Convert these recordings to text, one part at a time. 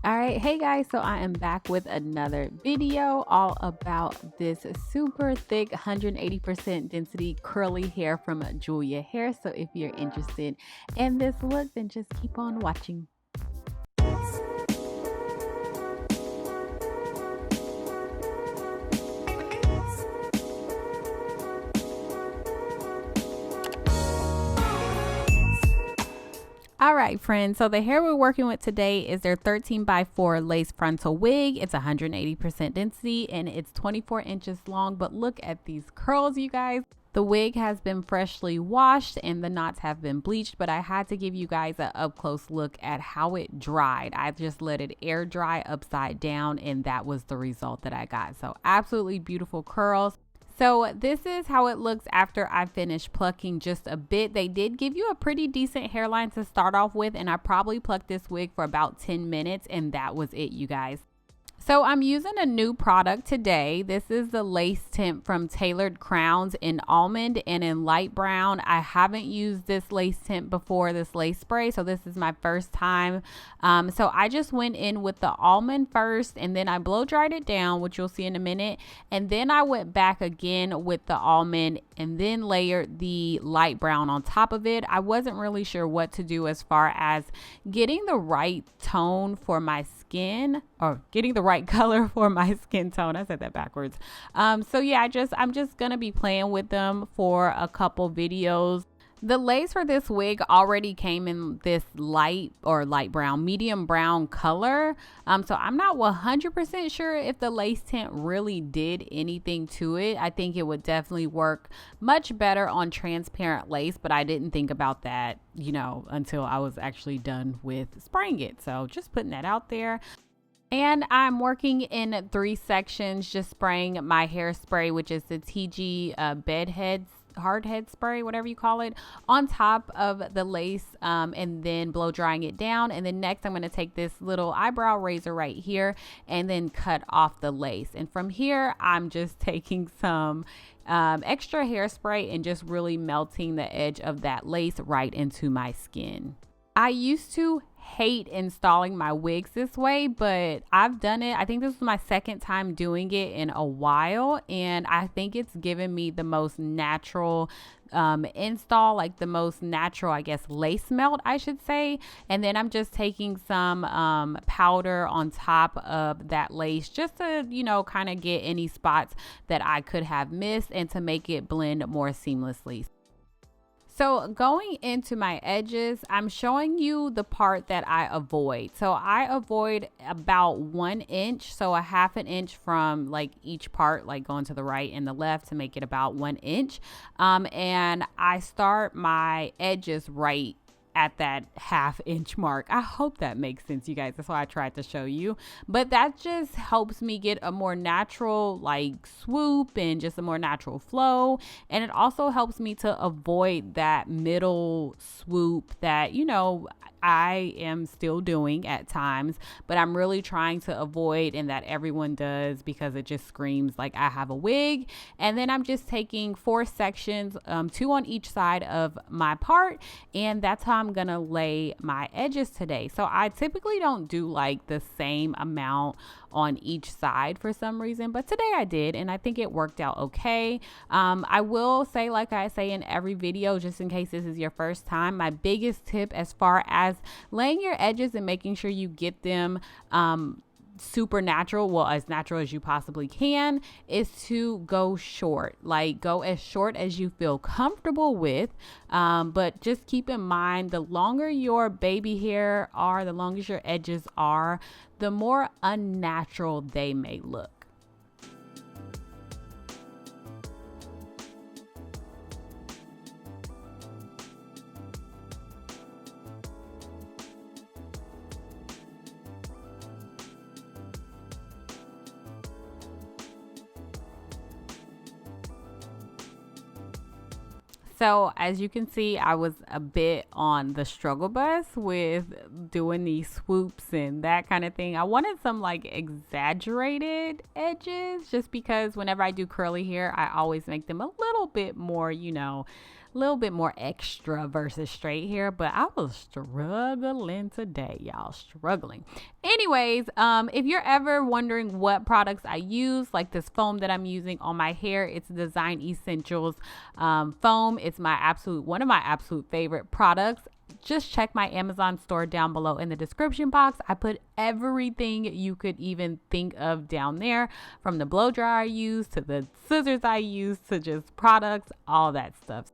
All right, hey guys, so I am back with another video all about this super thick 180% density curly hair from Julia Hair. So if you're interested in this look, then just keep on watching. All right, friends, so the hair we're working with today is their 13x4 lace frontal wig. It's 180% density and it's 24 inches long, but look at these curls, you guys. The wig has been freshly washed and the knots have been bleached, but I had to give you guys an up close look at how it dried. I just let it air dry upside down and that was the result that I got. So absolutely beautiful curls. So this is how it looks after I finish plucking just a bit. They did give you a pretty decent hairline to start off with, and I probably plucked this wig for about 10 minutes, and that was it, you guys. So I'm using a new product today. This is the lace tint from Tailored Crowns in almond and in light brown. I haven't used this lace tint before, this lace spray, so this is my first time. So I just went in with the almond first, and then I blow dried it down, which you'll see in a minute, and then I went back again with the almond and then layered the light brown on top of it. I wasn't really sure what to do as far as getting the right tone for my skin, or getting the right color for my skin tone. I said that backwards. So yeah, I'm just gonna be playing with them for a couple videos. The lace for this wig already came in this light brown, medium brown color. So I'm not 100% sure if the lace tint really did anything to it. I think it would definitely work much better on transparent lace, but I didn't think about that, until I was actually done with spraying it. So just putting that out there. And I'm working in 3 sections, just spraying my hairspray, which is the TG bedhead hard head spray, whatever you call it, on top of the lace, and then blow drying it down. And then next I'm going to take this little eyebrow razor right here and then cut off the lace. And from here I'm just taking some extra hairspray and just really melting the edge of that lace right into my skin. I used to hate installing my wigs this way, but I've done it. I think this was my second time doing it in a while, and I think it's given me the most natural install, like the most natural, I guess, lace melt, I should say. And then I'm just taking some powder on top of that lace just to, kind of get any spots that I could have missed and to make it blend more seamlessly. So going into my edges, I'm showing you the part that I avoid. So I avoid about 1 inch, so a ½ inch from like each part, like going to the right and the left to make it about 1 inch. And I start my edges right at that ½ inch mark. I hope that makes sense, you guys. That's why I tried to show you, but that just helps me get a more natural like swoop and just a more natural flow. And it also helps me to avoid that middle swoop that, I am still doing at times, but I'm really trying to avoid, and that everyone does, because it just screams like I have a wig. And then I'm just taking 4 sections, 2 on each side of my part, and that's how I'm gonna lay my edges today. So I typically don't do like the same amount on each side for some reason, but today I did, and I think it worked out okay. I will say, like I say in every video, just in case this is your first time, my biggest tip as far as laying your edges and making sure you get them super natural, well, as natural as you possibly can, is to go short. Like, go as short as you feel comfortable with, but just keep in mind, the longer your baby hair are, the longer your edges are, the more unnatural they may look. So as you can see, I was a bit on the struggle bus with doing these swoops and that kind of thing. I wanted some like exaggerated edges, just because whenever I do curly hair, I always make them a little bit more, a little bit more extra versus straight hair, but I was struggling today, y'all, struggling. Anyways, if you're ever wondering what products I use, like this foam that I'm using on my hair, it's Design Essentials foam. It's one of my absolute favorite products. Just check my Amazon store down below in the description box. I put everything you could even think of down there, from the blow dryer I use to the scissors I use to just products, all that stuff.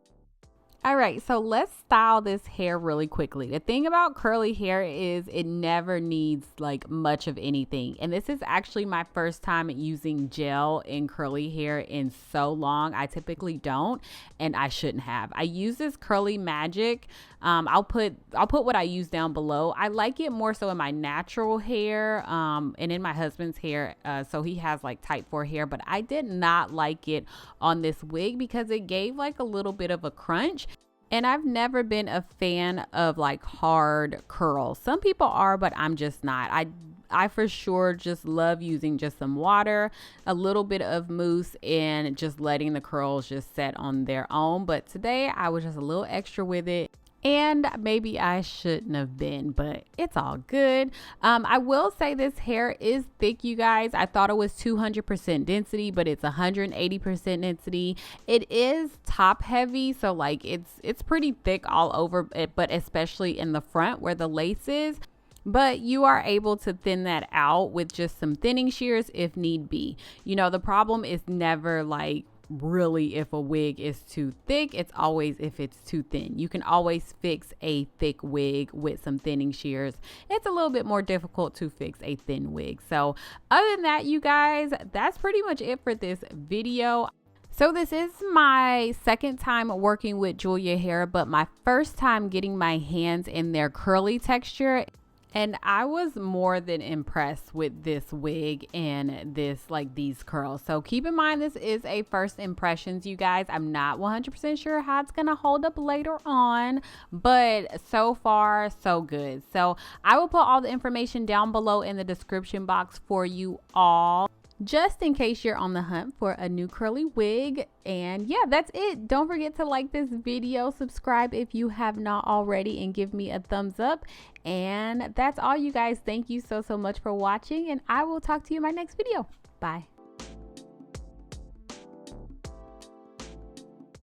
All right, so let's style this hair really quickly. The thing about curly hair is it never needs like much of anything. And this is actually my first time using gel in curly hair in so long. I typically don't, and I shouldn't have. I use this Curly Magic. I'll put what I use down below. I like it more so in my natural hair and in my husband's hair. So he has like type 4 hair, but I did not like it on this wig because it gave like a little bit of a crunch. And I've never been a fan of like hard curls. Some people are, but I'm just not. I for sure just love using just some water, a little bit of mousse, and just letting the curls just set on their own. But today I was just a little extra with it. And maybe I shouldn't have been, but it's all good. I will say this hair is thick, you guys. I thought it was 200% density, but it's 180% density. It is top heavy, so like it's pretty thick all over it, but especially in the front where the lace is. But you are able to thin that out with just some thinning shears if need be. You know, the problem is never like really if a wig is too thick. It's always if it's too thin. You can always fix a thick wig with some thinning shears. It's a little bit more difficult to fix a thin wig. So other than that, you guys, that's pretty much it for this video. So this is my second time working with Julia hair, but my first time getting my hands in their curly texture. And I was more than impressed with this wig and these curls. So keep in mind, this is a first impressions, you guys. I'm not 100% sure how it's going to hold up later on, but so far, so good. So I will put all the information down below in the description box for you all, just in case you're on the hunt for a new curly wig. And yeah, that's it. Don't forget to like this video, subscribe if you have not already, and give me a thumbs up. And that's all, you guys. Thank you so much for watching, and I will talk to you in my next video. Bye.